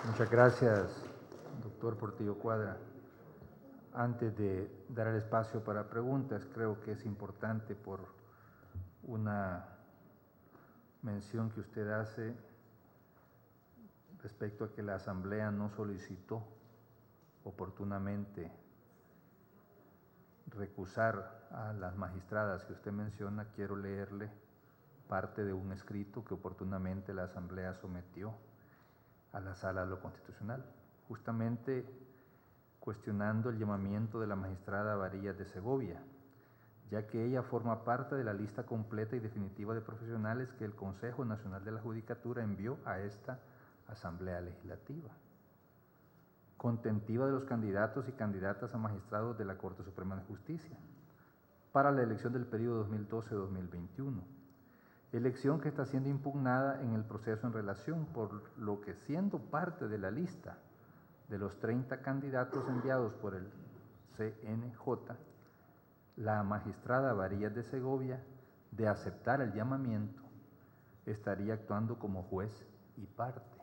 Muchas gracias, doctor Portillo Cuadra. Antes de dar el espacio para preguntas, creo que es importante por una mención que usted hace respecto a que la Asamblea no solicitó oportunamente recusar a las magistradas que usted menciona. Quiero leerle parte de un escrito que oportunamente la Asamblea sometió a la Sala de lo Constitucional, justamente cuestionando el llamamiento de la magistrada Varillas de Segovia, ya que ella forma parte de la lista completa y definitiva de profesionales que el Consejo Nacional de la Judicatura envió a esta Asamblea Legislativa, contentiva de los candidatos y candidatas a magistrados de la Corte Suprema de Justicia para la elección del periodo 2012-2021, elección que está siendo impugnada en el proceso en relación, por lo que, siendo parte de la lista de los 30 candidatos enviados por el CNJ, la magistrada Varillas de Segovia, de aceptar el llamamiento, estaría actuando como juez y parte.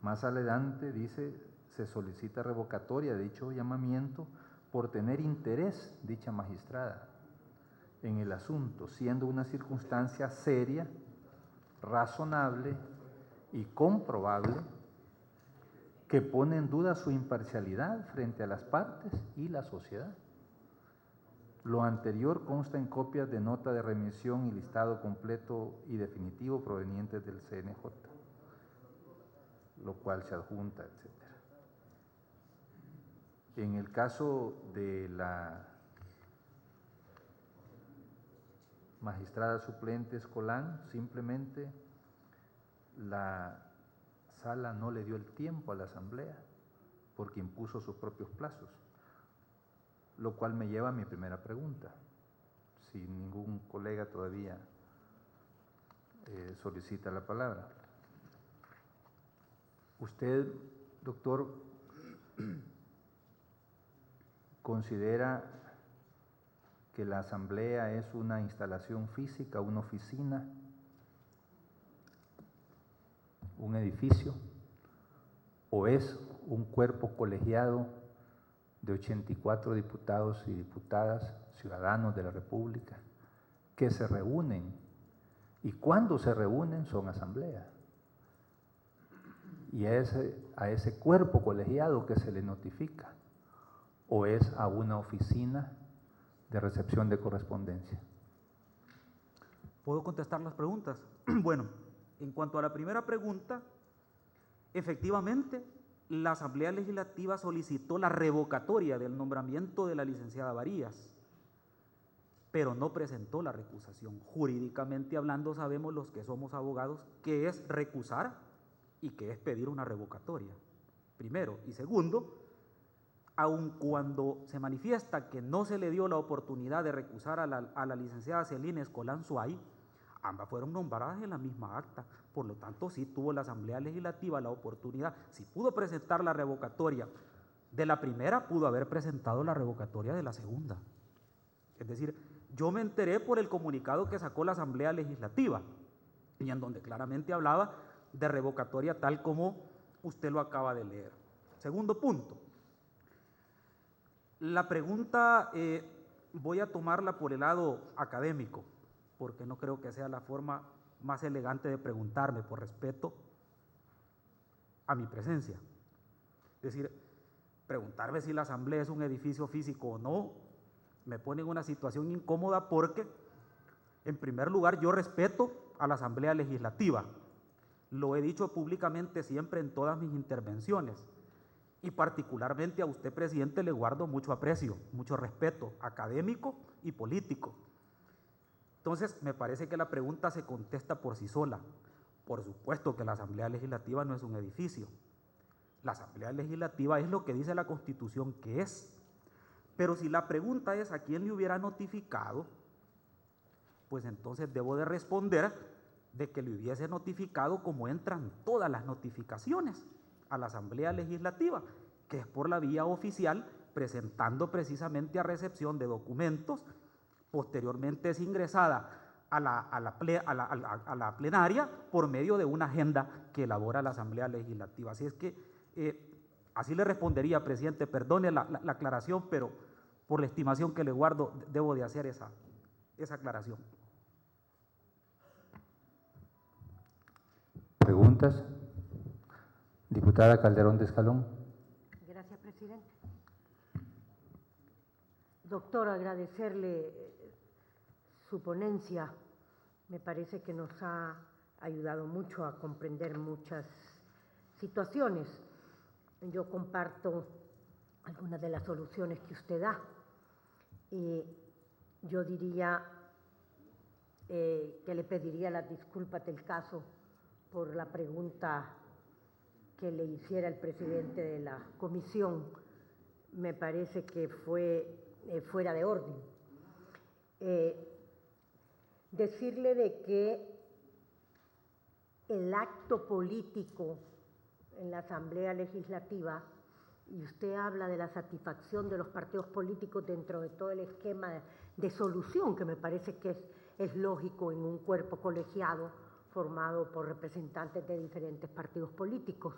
Más adelante dice, se solicita revocatoria de dicho llamamiento por tener interés dicha magistrada en el asunto, siendo una circunstancia seria, razonable y comprobable que pone en duda su imparcialidad frente a las partes y la sociedad. Lo anterior consta en copias de nota de remisión y listado completo y definitivo provenientes del CNJ, lo cual se adjunta, etc. En el caso de la magistrada suplente Escolán, simplemente la Sala no le dio el tiempo a la Asamblea porque impuso sus propios plazos, lo cual me lleva a mi primera pregunta. Si ningún colega todavía solicita la palabra. Usted, doctor, considera que la Asamblea es una instalación física, una oficina, un edificio, o es un cuerpo colegiado de 84 diputados y diputadas, ciudadanos de la República, que se reúnen, y cuando se reúnen son asambleas, y a ese cuerpo colegiado que se le notifica, o es a una oficina de recepción de correspondencia? ¿Puedo contestar las preguntas? Bueno, en cuanto a la primera pregunta, efectivamente, la Asamblea Legislativa solicitó la revocatoria del nombramiento de la licenciada Varillas, pero no presentó la recusación. Jurídicamente hablando, sabemos los que somos abogados qué es recusar y qué es pedir una revocatoria, primero. Y segundo, aun cuando se manifiesta que no se le dio la oportunidad de recusar a la licenciada Celina Escolán Suay, ambas fueron nombradas en la misma acta. Por lo tanto, sí tuvo la Asamblea Legislativa la oportunidad, si pudo presentar la revocatoria de la primera, pudo haber presentado la revocatoria de la segunda. Es decir, yo me enteré por el comunicado que sacó la Asamblea Legislativa, y en donde claramente hablaba de revocatoria tal como usted lo acaba de leer. Segundo punto. La pregunta voy a tomarla por el lado académico, porque no creo que sea la forma más elegante de preguntarme, por respeto a mi presencia. Es decir, preguntarme si la Asamblea es un edificio físico o no, me pone en una situación incómoda porque, en primer lugar, yo respeto a la Asamblea Legislativa. Lo he dicho públicamente siempre en todas mis intervenciones. Y particularmente a usted, presidente, le guardo mucho aprecio, mucho respeto académico y político. Entonces, me parece que la pregunta se contesta por sí sola. Por supuesto que la Asamblea Legislativa no es un edificio. La Asamblea Legislativa es lo que dice la Constitución que es. Pero si la pregunta es a quién le hubiera notificado, pues entonces debo de responder de que le hubiese notificado como entran todas las notificaciones a la Asamblea Legislativa, que es por la vía oficial, presentando precisamente a recepción de documentos. Posteriormente es ingresada a la plenaria por medio de una agenda que elabora la Asamblea Legislativa. Así es que así le respondería, presidente, perdone la aclaración, pero por la estimación que le guardo debo de hacer esa aclaración. ¿Preguntas? Diputada Calderón de Escalón. Gracias, presidente. Doctor, agradecerle su ponencia. Me parece que nos ha ayudado mucho a comprender muchas situaciones. Yo comparto algunas de las soluciones que usted da. Yo diría que le pediría las disculpas del caso por la pregunta que le hiciera el presidente de la comisión. Me parece que fue fuera de orden. Decirle de que el acto político en la Asamblea Legislativa, y usted habla de la satisfacción de los partidos políticos dentro de todo el esquema de solución, que me parece que es lógico en un cuerpo colegiado formado por representantes de diferentes partidos políticos.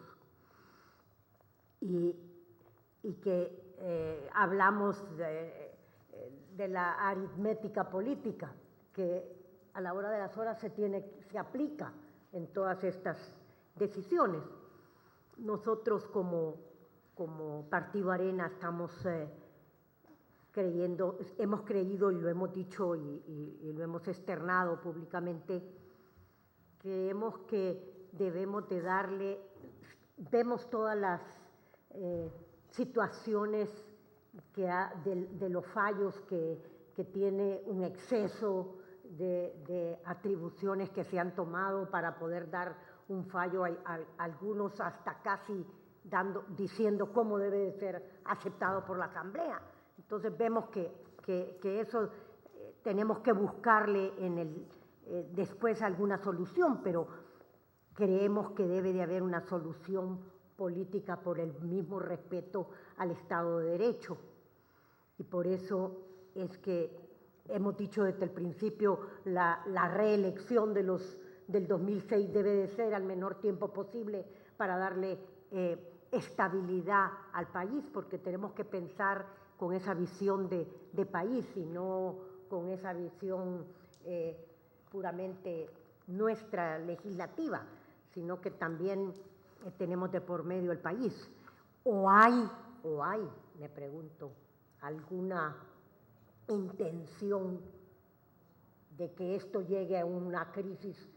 Y que hablamos de la aritmética política, que a la hora de las horas se aplica en todas estas decisiones. Nosotros como Partido Arena estamos hemos creído y lo hemos dicho y lo hemos externado públicamente, creemos que debemos de vemos todas las situaciones de los fallos que tiene un exceso de atribuciones que se han tomado para poder dar un fallo, algunos hasta casi diciendo cómo debe de ser aceptado por la Asamblea. Entonces vemos que eso tenemos que buscarle después alguna solución, pero creemos que debe de haber una solución política por el mismo respeto al Estado de Derecho. Y por eso es que hemos dicho desde el principio la reelección del 2006 debe de ser al menor tiempo posible para darle estabilidad al país, porque tenemos que pensar con esa visión de país y no con esa visión puramente nuestra legislativa, sino que también tenemos de por medio el país. ¿O hay, me pregunto, alguna intención de que esto llegue a una crisis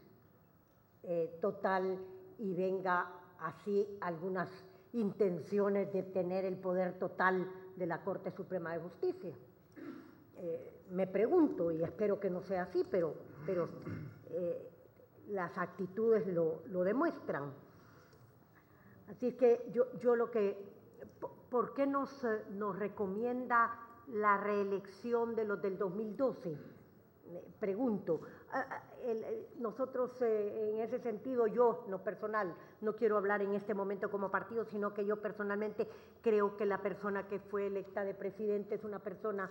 total y venga así algunas intenciones de tener el poder total de la Corte Suprema de Justicia? Me pregunto, y espero que no sea así, pero las actitudes lo demuestran. Así que yo lo que, ¿por qué nos recomienda la reelección de los del 2012? Pregunto. Nosotros en ese sentido, yo, no personal, no quiero hablar en este momento como partido, sino que yo personalmente creo que la persona que fue electa de presidente es una persona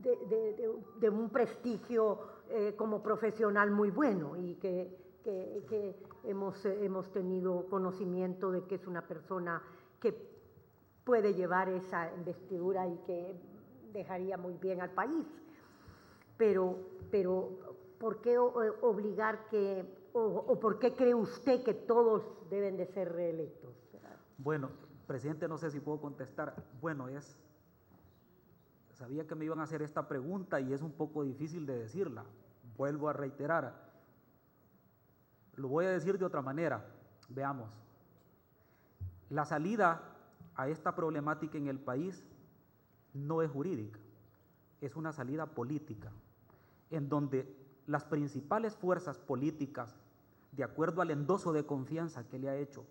de un prestigio como profesional muy bueno y que hemos tenido conocimiento de que es una persona que puede llevar esa investidura y que dejaría muy bien al país. Pero ¿por qué obligar o por qué cree usted que todos deben de ser reelectos? Bueno, presidente, no sé si puedo contestar. Bueno, sabía que me iban a hacer esta pregunta y es un poco difícil de decirla. Vuelvo a reiterar. Lo voy a decir de otra manera. Veamos. La salida a esta problemática en el país no es jurídica, es una salida política, en donde las principales fuerzas políticas, de acuerdo al endoso de confianza que le ha hecho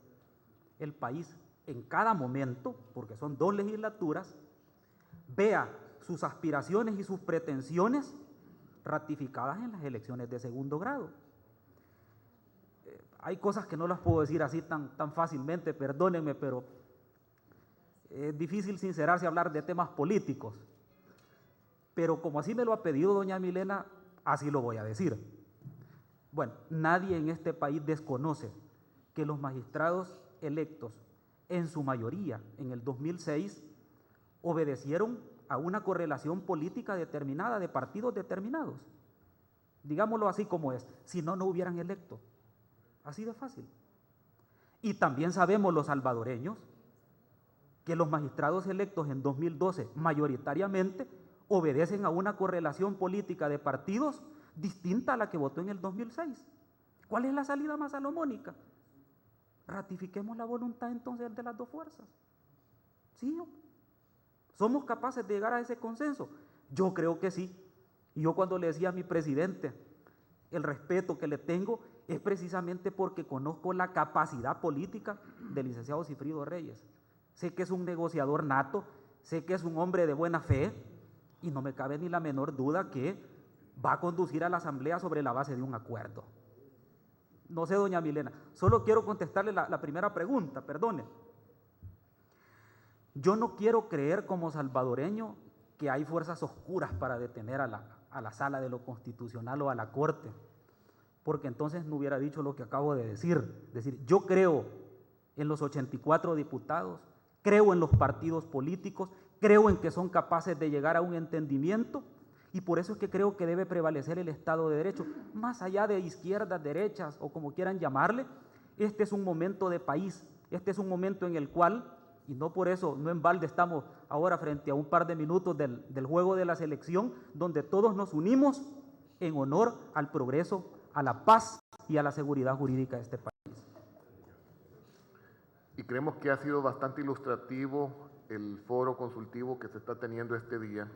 el país en cada momento, porque son 2 legislaturas, vea sus aspiraciones y sus pretensiones ratificadas en las elecciones de segundo grado. Hay cosas que no las puedo decir así tan fácilmente, perdónenme, pero es difícil sincerarse a hablar de temas políticos. Pero como así me lo ha pedido doña Milena, así lo voy a decir. Bueno, nadie en este país desconoce que los magistrados electos, en su mayoría, en el 2006, obedecieron a una correlación política determinada de partidos determinados. Digámoslo así como es, si no, no hubieran electo. Así de fácil. Y también sabemos los salvadoreños que los magistrados electos en 2012 mayoritariamente obedecen a una correlación política de partidos distinta a la que votó en el 2006. ¿Cuál es la salida más salomónica? Ratifiquemos la voluntad entonces de las dos fuerzas. ¿Sí? ¿Somos capaces de llegar a ese consenso? Yo creo que sí. Y yo cuando le decía a mi presidente, el respeto que le tengo es precisamente porque conozco la capacidad política del licenciado Sigfrido Reyes. Sé que es un negociador nato, sé que es un hombre de buena fe y no me cabe ni la menor duda que va a conducir a la Asamblea sobre la base de un acuerdo. No sé, doña Milena, solo quiero contestarle la primera pregunta, perdone. Yo no quiero creer como salvadoreño que hay fuerzas oscuras para detener a la Sala de lo Constitucional o a la Corte, porque entonces no hubiera dicho lo que acabo de decir. Es decir, yo creo en los 84 diputados, creo en los partidos políticos, creo en que son capaces de llegar a un entendimiento y por eso es que creo que debe prevalecer el Estado de Derecho. Más allá de izquierdas, derechas o como quieran llamarle, este es un momento de país, este es un momento en el cual, y no por eso, no en balde estamos ahora frente a un par de minutos del juego de la selección, donde todos nos unimos en honor al progreso, a la paz y a la seguridad jurídica de este país. Y creemos que ha sido bastante ilustrativo el foro consultivo que se está teniendo este día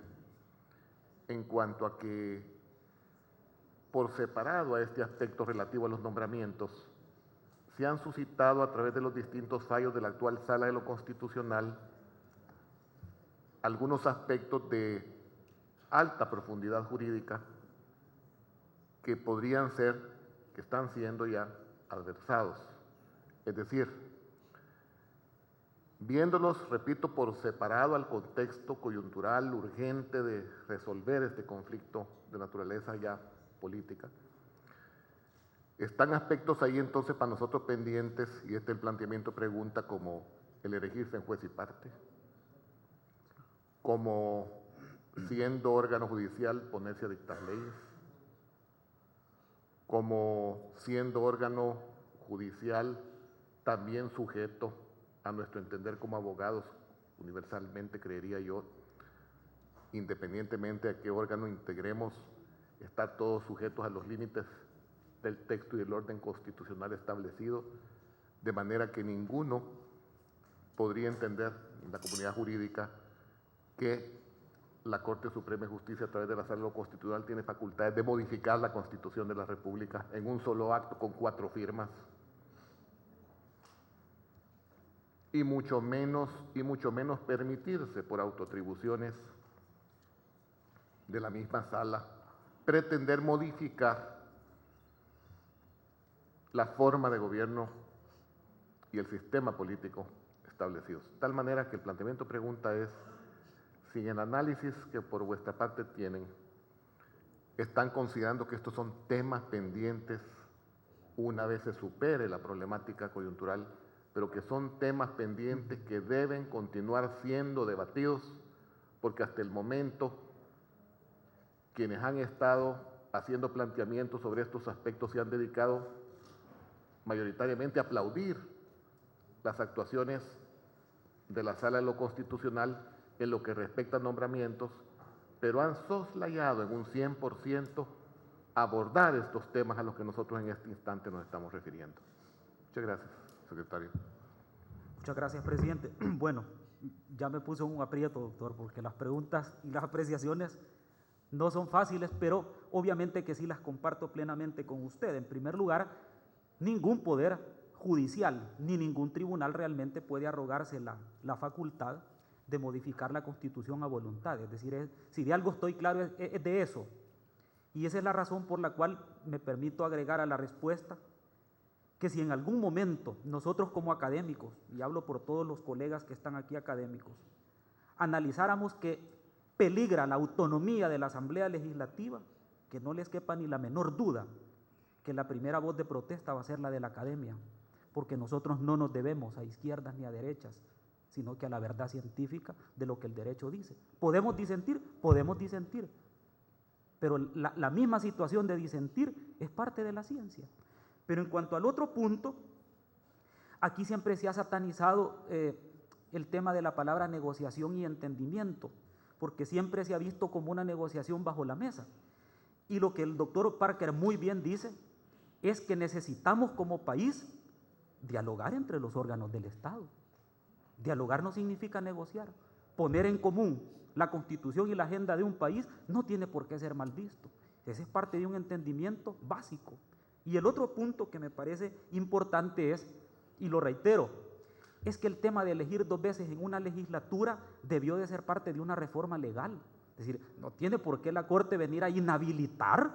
en cuanto a que, por separado a este aspecto relativo a los nombramientos, se han suscitado a través de los distintos fallos de la actual Sala de lo Constitucional algunos aspectos de alta profundidad jurídica que podrían ser, que están siendo ya adversados. Es decir, viéndolos, repito, por separado al contexto coyuntural urgente de resolver este conflicto de naturaleza ya política, están aspectos ahí entonces para nosotros pendientes, y el planteamiento pregunta, como el elegirse en juez y parte, como siendo órgano judicial ponerse a dictar leyes, como siendo órgano judicial también sujeto a nuestro entender como abogados, universalmente creería yo, independientemente de qué órgano integremos, estar todos sujetos a los límites del texto y del orden constitucional establecido, de manera que ninguno podría entender en la comunidad jurídica que la Corte Suprema de Justicia, a través de la Sala de lo Constitucional, tiene facultades de modificar la Constitución de la República en un solo acto con 4 firmas. Y mucho menos permitirse por autoatribuciones de la misma sala pretender modificar la forma de gobierno y el sistema político establecidos. De tal manera que el planteamiento pregunta es si en el análisis que por vuestra parte tienen, están considerando que estos son temas pendientes una vez se supere la problemática coyuntural, pero que son temas pendientes que deben continuar siendo debatidos, porque hasta el momento quienes han estado haciendo planteamientos sobre estos aspectos se han dedicado mayoritariamente a aplaudir las actuaciones de la Sala de lo Constitucional en lo que respecta a nombramientos, pero han soslayado en un 100% abordar estos temas a los que nosotros en este instante nos estamos refiriendo. Muchas gracias, secretario. Muchas gracias, presidente. Bueno, ya me puso un aprieto, doctor, porque las preguntas y las apreciaciones no son fáciles, pero obviamente que sí las comparto plenamente con usted. En primer lugar, ningún poder judicial ni ningún tribunal realmente puede arrogarse la facultad de modificar la Constitución a voluntad. Es decir, si de algo estoy claro es de eso. Y esa es la razón por la cual me permito agregar a la respuesta que si en algún momento nosotros como académicos, y hablo por todos los colegas que están aquí académicos, analizáramos que peligra la autonomía de la Asamblea Legislativa, que no les quepa ni la menor duda que la primera voz de protesta va a ser la de la academia, porque nosotros no nos debemos a izquierdas ni a derechas, sino que a la verdad científica de lo que el derecho dice. Podemos disentir, pero la misma situación de disentir es parte de la ciencia. Pero en cuanto al otro punto, aquí siempre se ha satanizado el tema de la palabra negociación y entendimiento, porque siempre se ha visto como una negociación bajo la mesa. Y lo que el doctor Parker muy bien dice es que necesitamos como país dialogar entre los órganos del Estado. Dialogar no significa negociar. Poner en común la Constitución y la agenda de un país no tiene por qué ser mal visto. Ese es parte de un entendimiento básico. Y el otro punto que me parece importante es, y lo reitero, es que el tema de elegir 2 veces en una legislatura debió de ser parte de una reforma legal. Es decir, no tiene por qué la Corte venir a inhabilitar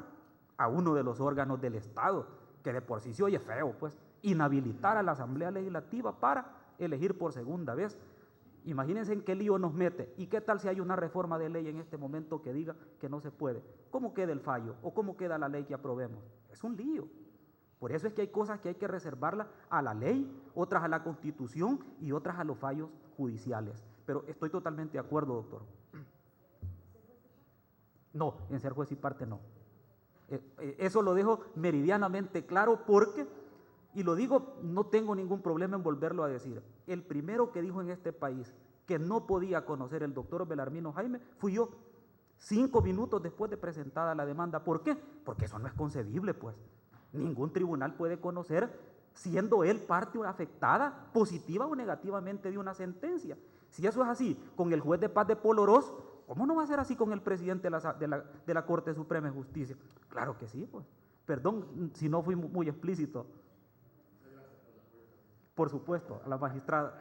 a uno de los órganos del Estado, que de por sí se oye feo, pues, inhabilitar a la Asamblea Legislativa para elegir por segunda vez. Imagínense en qué lío nos mete. ¿Y qué tal si hay una reforma de ley en este momento que diga que no se puede? ¿Cómo queda el fallo? ¿O cómo queda la ley que aprobemos? Es un lío. Por eso es que hay cosas que hay que reservarlas a la ley, otras a la Constitución y otras a los fallos judiciales. Pero estoy totalmente de acuerdo, doctor. No, en ser juez y parte no. Eso lo dejo meridianamente claro porque, y lo digo, no tengo ningún problema en volverlo a decir, el primero que dijo en este país que no podía conocer el doctor Belarmino Jaime fui yo, 5 minutos después de presentada la demanda. ¿Por qué? Porque eso no es concebible, pues. Ningún tribunal puede conocer, siendo él parte afectada, positiva o negativamente de una sentencia. Si eso es así con el juez de paz de Polorós, ¿cómo no va a ser así con el presidente de la Corte Suprema de Justicia? Claro que sí, pues. Perdón si no fui muy explícito. Por supuesto, a la magistrada.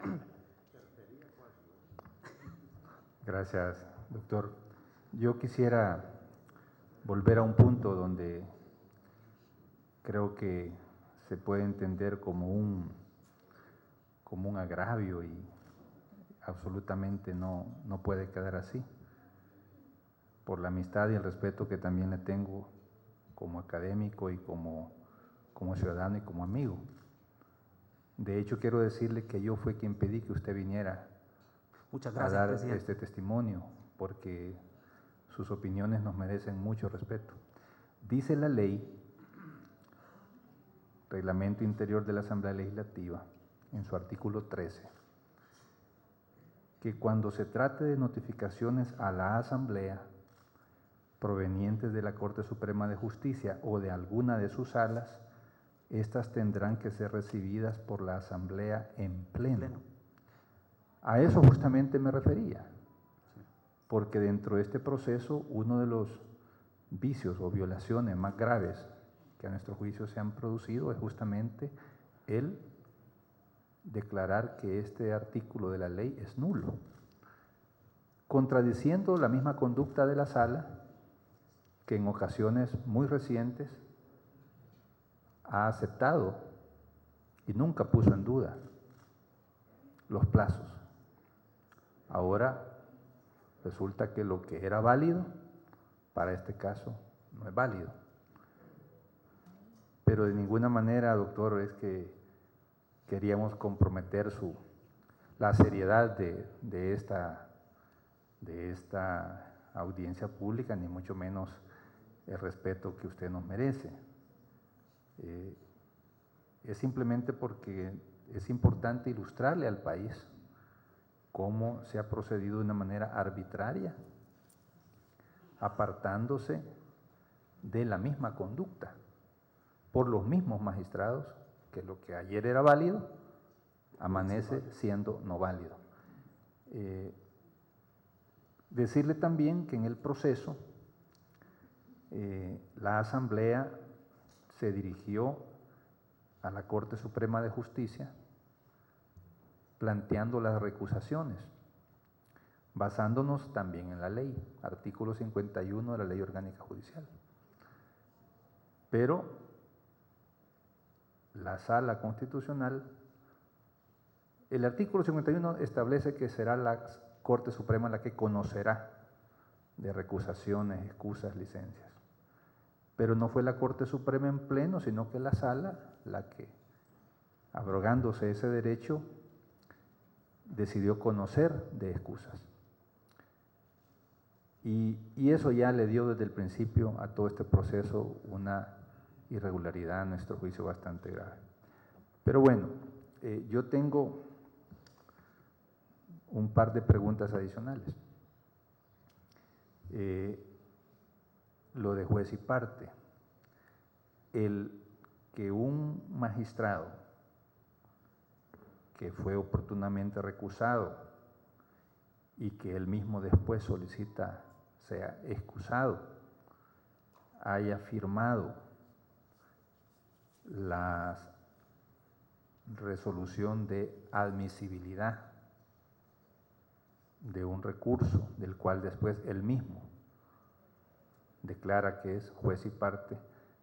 Gracias, doctor. Yo quisiera volver a un punto donde creo que se puede entender como un agravio y absolutamente no puede quedar así, por la amistad y el respeto que también le tengo como académico y como ciudadano y como amigo. De hecho, quiero decirle que yo fui quien pedí que usted viniera Muchas gracias, a dar presidente. este testimonio, porque sus opiniones nos merecen mucho respeto. Dice la ley, Reglamento Interior de la Asamblea Legislativa, en su artículo 13, que cuando se trate de notificaciones a la Asamblea provenientes de la Corte Suprema de Justicia o de alguna de sus salas, estas tendrán que ser recibidas por la Asamblea en pleno. A eso justamente me refería, porque dentro de este proceso uno de los vicios o violaciones más graves que a nuestro juicio se han producido es justamente el declarar que este artículo de la ley es nulo, contradiciendo la misma conducta de la sala que en ocasiones muy recientes ha aceptado y nunca puso en duda los plazos. Ahora resulta que lo que era válido para este caso no es válido. Pero de ninguna manera, doctor, es que queríamos comprometer la seriedad de esta audiencia pública, ni mucho menos el respeto que usted nos merece. Es simplemente porque es importante ilustrarle al país cómo se ha procedido de una manera arbitraria, apartándose de la misma conducta por los mismos magistrados, que lo que ayer era válido, amanece siendo no válido. Decirle también que en el proceso la Asamblea se dirigió a la Corte Suprema de Justicia planteando las recusaciones, basándonos también en la ley, artículo 51 de la Ley Orgánica Judicial. Pero la Sala Constitucional, el artículo 51 establece que será la Corte Suprema la que conocerá de recusaciones, excusas, licencias. Pero no fue la Corte Suprema en pleno, sino que la Sala la que, abrogándose ese derecho, decidió conocer de excusas. Y eso ya le dio desde el principio a todo este proceso una irregularidad, a nuestro juicio, bastante grave. Pero bueno, yo tengo un par de preguntas adicionales. Lo de juez y parte. El que un magistrado que fue oportunamente recusado y que él mismo después solicita sea excusado, haya firmado la resolución de admisibilidad de un recurso del cual después él mismo declara que es juez y parte,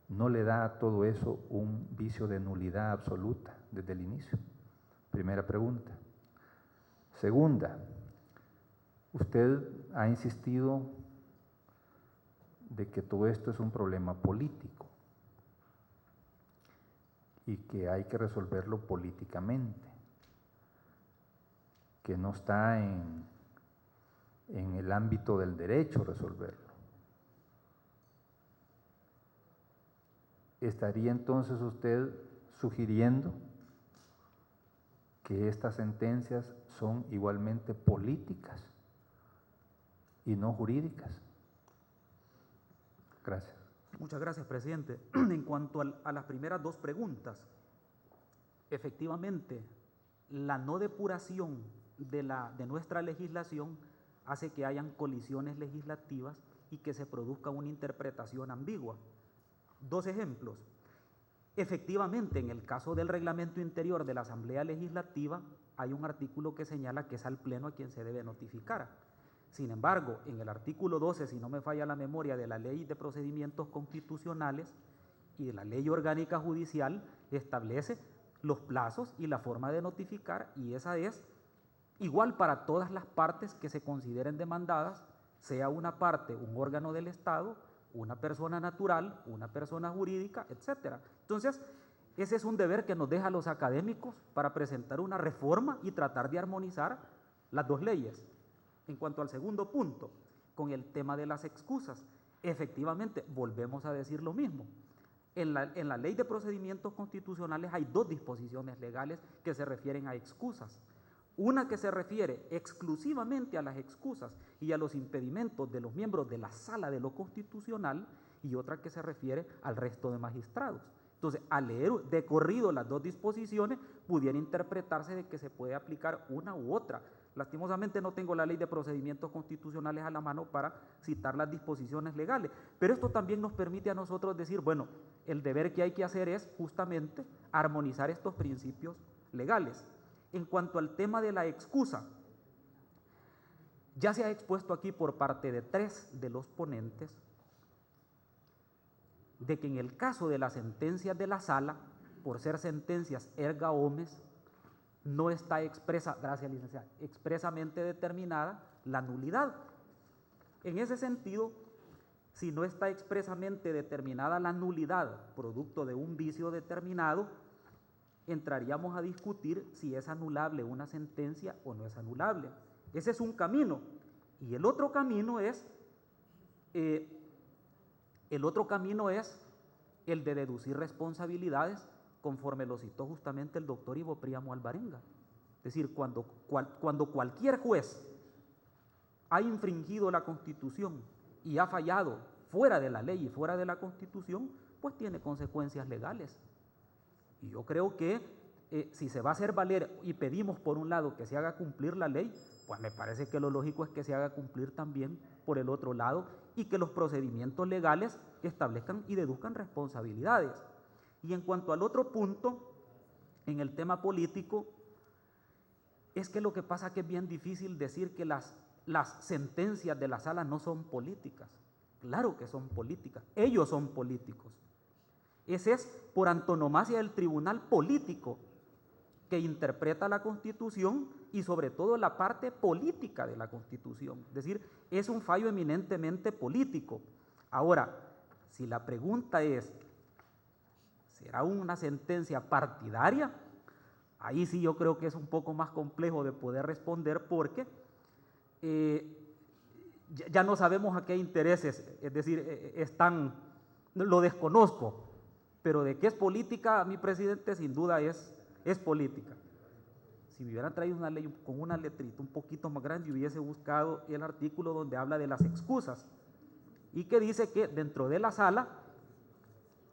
no le da a todo eso un vicio de nulidad absoluta desde el inicio. Primera pregunta. Segunda, usted ha insistido de que todo esto es un problema político y que hay que resolverlo políticamente, que no está en el ámbito del derecho resolverlo. ¿Estaría entonces usted sugiriendo que estas sentencias son igualmente políticas y no jurídicas? Gracias. Muchas gracias, presidente. En cuanto a las primeras dos preguntas, efectivamente, la no depuración de nuestra legislación hace que hayan colisiones legislativas y que se produzca una interpretación ambigua. Dos ejemplos. Efectivamente, en el caso del reglamento interior de la Asamblea Legislativa, hay un artículo que señala que es al Pleno a quien se debe notificar. Sin embargo, en el artículo 12, si no me falla la memoria, de la Ley de Procedimientos Constitucionales y de la Ley Orgánica Judicial, establece los plazos y la forma de notificar, y esa es igual para todas las partes que se consideren demandadas, sea una parte, un órgano del Estado, una persona natural, una persona jurídica, etc. Entonces, ese es un deber que nos deja a los académicos para presentar una reforma y tratar de armonizar las dos leyes. En cuanto al segundo punto, con el tema de las excusas, efectivamente, volvemos a decir lo mismo. En la Ley de Procedimientos Constitucionales hay dos disposiciones legales que se refieren a excusas. Una que se refiere exclusivamente a las excusas y a los impedimentos de los miembros de la Sala de lo Constitucional, y otra que se refiere al resto de magistrados. Entonces, al leer de corrido las dos disposiciones, pudiera interpretarse de que se puede aplicar una u otra. Lastimosamente no tengo la Ley de Procedimientos Constitucionales a la mano para citar las disposiciones legales, pero esto también nos permite a nosotros decir, bueno, el deber que hay que hacer es justamente armonizar estos principios legales. En cuanto al tema de la excusa, ya se ha expuesto aquí por parte de 3 de los ponentes de que en el caso de las sentencias de la Sala, por ser sentencias erga omnes, no está expresa, gracias licenciada, expresamente determinada la nulidad. En ese sentido, si no está expresamente determinada la nulidad producto de un vicio determinado, entraríamos a discutir si es anulable una sentencia o no es anulable. Ese es un camino. Y el otro camino es el de deducir responsabilidades, conforme lo citó justamente el doctor Ivo Príamo Alvarenga. Es decir, cuando cualquier juez ha infringido la Constitución y ha fallado fuera de la ley y fuera de la Constitución, pues tiene consecuencias legales. Y yo creo que si se va a hacer valer y pedimos por un lado que se haga cumplir la ley, pues me parece que lo lógico es que se haga cumplir también por el otro lado y que los procedimientos legales establezcan y deduzcan responsabilidades. Y en cuanto al otro punto, en el tema político, es que lo que pasa es que es bien difícil decir que las sentencias de la Sala no son políticas. Claro que son políticas, ellos son políticos. Ese es por antonomasia el tribunal político que interpreta la Constitución y sobre todo la parte política de la Constitución. Es decir, es un fallo eminentemente político. Ahora, Si la pregunta es, ¿será una sentencia partidaria? Ahí sí yo creo que es un poco más complejo de poder responder porque ya no sabemos a qué intereses, es decir, están, lo desconozco, pero de qué es política, mi presidente, sin duda es política. Si me hubieran traído una ley con una letrita un poquito más grande, yo hubiese buscado el artículo donde habla de las excusas y que dice que dentro de la sala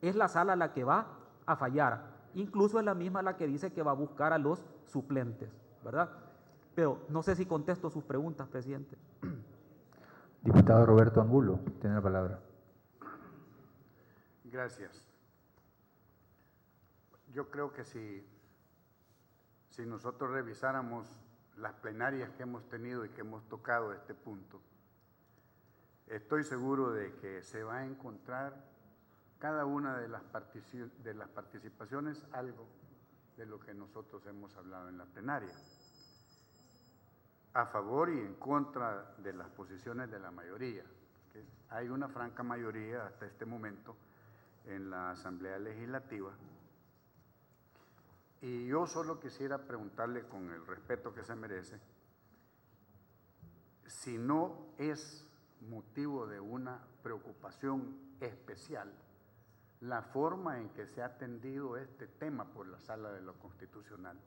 es la sala la que va a fallar. Incluso es la misma la que dice que va a buscar a los suplentes, ¿verdad? Pero no sé si contesto sus preguntas, presidente. Diputado Roberto Angulo, tiene la palabra. Gracias. Yo creo que si nosotros revisáramos las plenarias que hemos tenido y que hemos tocado este punto, estoy seguro de que se va a encontrar cada una de las participaciones algo de lo que nosotros hemos hablado en la plenaria, a favor y en contra de las posiciones de la mayoría. ¿Okay? Hay una franca mayoría hasta este momento en la Asamblea Legislativa. Y yo solo quisiera preguntarle, con el respeto que se merece, si no es motivo de una preocupación especial la forma en que se ha atendido este tema por la Sala de lo Constitucional.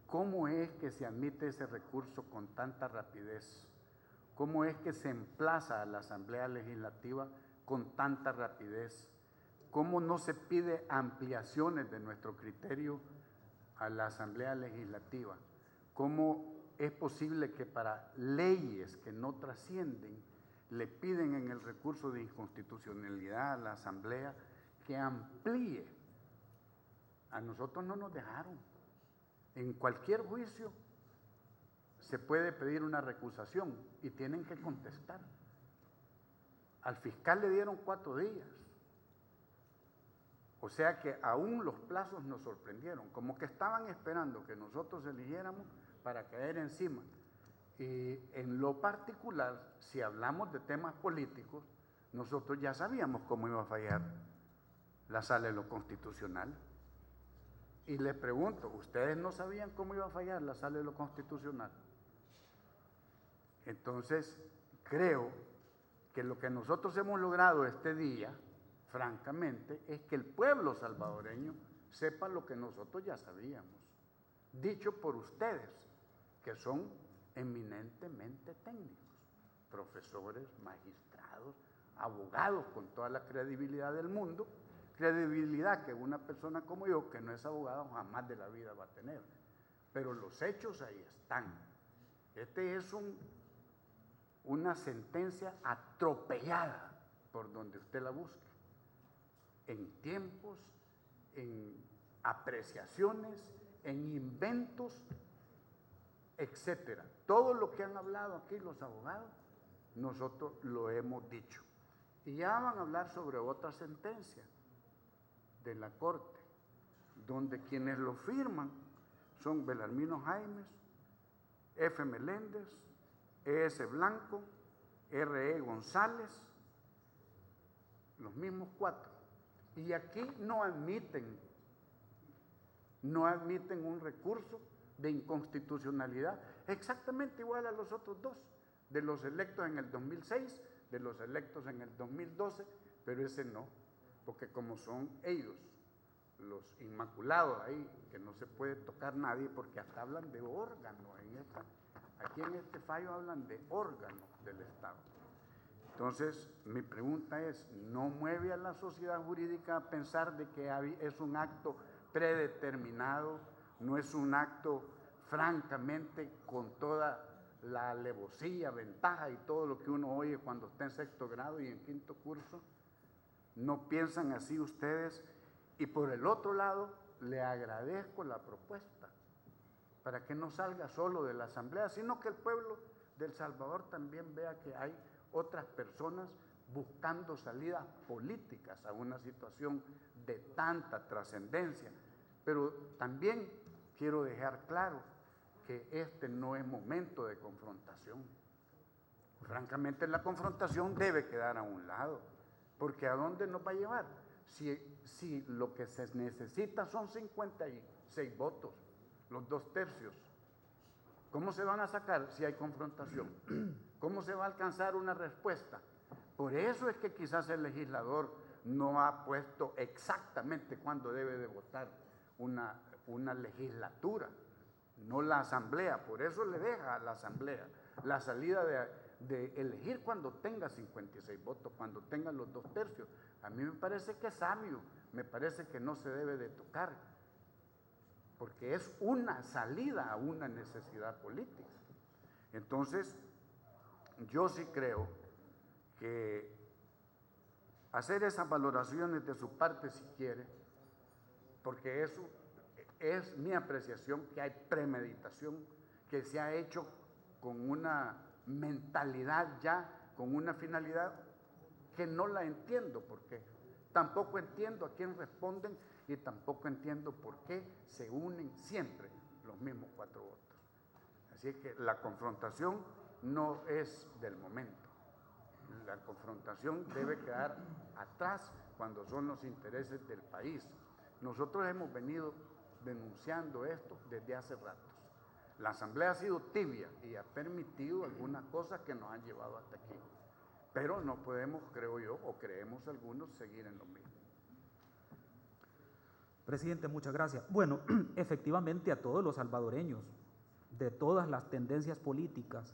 ¿Cómo es que se admite ese recurso con tanta rapidez? ¿Cómo es que se emplaza a la Asamblea Legislativa con tanta rapidez? ¿Cómo no se pide ampliaciones de nuestro criterio a la Asamblea Legislativa? ¿Cómo es posible que para leyes que no trascienden le piden en el recurso de inconstitucionalidad a la Asamblea que amplíe? A nosotros no nos dejaron. En cualquier juicio se puede pedir una recusación y tienen que contestar. Al fiscal le dieron 4 días. O sea que aún los plazos nos sorprendieron, como que estaban esperando que nosotros eligiéramos para caer encima. Y en lo particular, si hablamos de temas políticos, nosotros ya sabíamos cómo iba a fallar la Sala de lo Constitucional. Y les pregunto, ¿ustedes no sabían cómo iba a fallar la Sala de lo Constitucional? Entonces, creo que lo que nosotros hemos logrado este día, francamente, es que el pueblo salvadoreño sepa lo que nosotros ya sabíamos, dicho por ustedes, que son eminentemente técnicos, profesores, magistrados, abogados con toda la credibilidad del mundo, credibilidad que una persona como yo, que no es abogado, jamás de la vida va a tener. Pero los hechos ahí están. Este es una sentencia atropellada por donde usted la busque, en tiempos, en apreciaciones, en inventos, etcétera. Todo lo que han hablado aquí los abogados, nosotros lo hemos dicho. Y ya van a hablar sobre otra sentencia de la Corte, donde quienes lo firman son Belarmino Jaimes, F. Meléndez, E.S. Blanco, R.E. González, los mismos 4. Y aquí no admiten un recurso de inconstitucionalidad exactamente igual a los otros 2, de los electos en el 2006, de los electos en el 2012, pero ese no, porque como son ellos los inmaculados ahí, que no se puede tocar nadie, porque hasta hablan de órganos, aquí en este fallo hablan de órganos del Estado. Entonces, mi pregunta es, ¿no mueve a la sociedad jurídica a pensar de que es un acto predeterminado, no es un acto francamente con toda la alevosía, ventaja y todo lo que uno oye cuando está en 6º grado y en 5º curso? ¿No piensan así ustedes? Y por el otro lado, le agradezco la propuesta para que no salga solo de la Asamblea, sino que el pueblo de El Salvador también vea que hay otras personas buscando salidas políticas a una situación de tanta trascendencia. Pero también quiero dejar claro que este no es momento de confrontación. Francamente, la confrontación debe quedar a un lado. Porque ¿a dónde nos va a llevar? Si lo que se necesita son 56 votos, los 2/3, ¿cómo se van a sacar si hay confrontación? ¿Cómo se va a alcanzar una respuesta? Por eso es que quizás el legislador no ha puesto exactamente cuándo debe de votar una legislatura, no la asamblea. Por eso le deja a la asamblea la salida de elegir cuando tenga 56 votos, cuando tenga los 2/3. A mí me parece que es sabio, me parece que no se debe de tocar, porque es una salida a una necesidad política. Entonces, yo sí creo que hacer esas valoraciones de su parte si quiere, porque eso es mi apreciación, que hay premeditación, que se ha hecho con una mentalidad ya, con una finalidad que no la entiendo, porque tampoco entiendo a quién responden y tampoco entiendo por qué se unen siempre los mismos 4 votos. Así que la confrontación no es del momento. La confrontación debe quedar atrás cuando son los intereses del país. Nosotros hemos venido denunciando esto desde hace ratos. La Asamblea ha sido tibia y ha permitido algunas cosas que nos han llevado hasta aquí. Pero no podemos, creo yo, o creemos algunos, seguir en lo mismo. Presidente, muchas gracias. Bueno, efectivamente a todos los salvadoreños, de todas las tendencias políticas,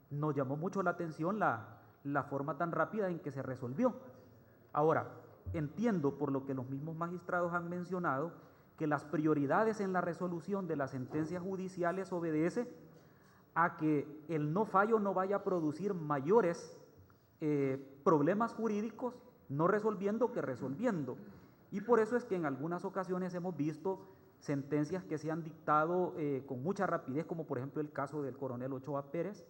nos llamó mucho la atención la forma tan rápida en que se resolvió. Ahora, entiendo por lo que los mismos magistrados han mencionado que las prioridades en la resolución de las sentencias judiciales obedece a que el no fallo no vaya a producir mayores problemas jurídicos no resolviendo que resolviendo. Y por eso es que en algunas ocasiones hemos visto sentencias que se han dictado con mucha rapidez, como por ejemplo el caso del coronel Ochoa Pérez,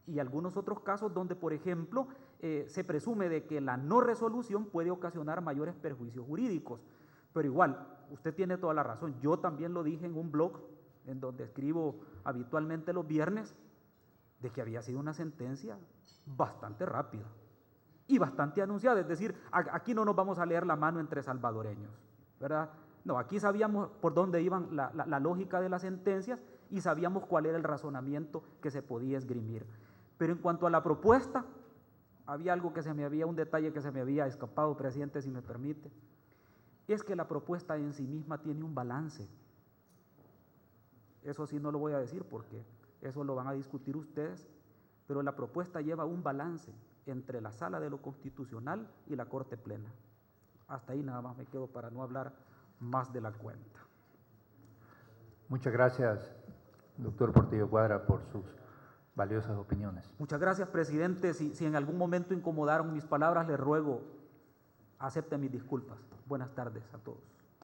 y algunos otros casos donde, por ejemplo, se presume de que la no resolución puede ocasionar mayores perjuicios jurídicos. Pero igual, usted tiene toda la razón. Yo también lo dije en un blog en donde escribo habitualmente los viernes, de que había sido una sentencia bastante rápida y bastante anunciada. Es decir, aquí no nos vamos a leer la mano entre salvadoreños, ¿verdad? No, aquí sabíamos por dónde iban la lógica de las sentencias y sabíamos cuál era el razonamiento que se podía esgrimir. Pero en cuanto a la propuesta, había un detalle que se me había escapado, presidente, si me permite. Es que la propuesta en sí misma tiene un balance. Eso sí no lo voy a decir porque eso lo van a discutir ustedes, pero la propuesta lleva un balance entre la Sala de lo Constitucional y la Corte Plena. Hasta ahí nada más me quedo para no hablar más de la cuenta. Muchas gracias, doctor Portillo Cuadra, por sus valiosas opiniones. Muchas gracias, presidente. Si en algún momento incomodaron mis palabras, les ruego acepten mis disculpas. Buenas tardes a todos.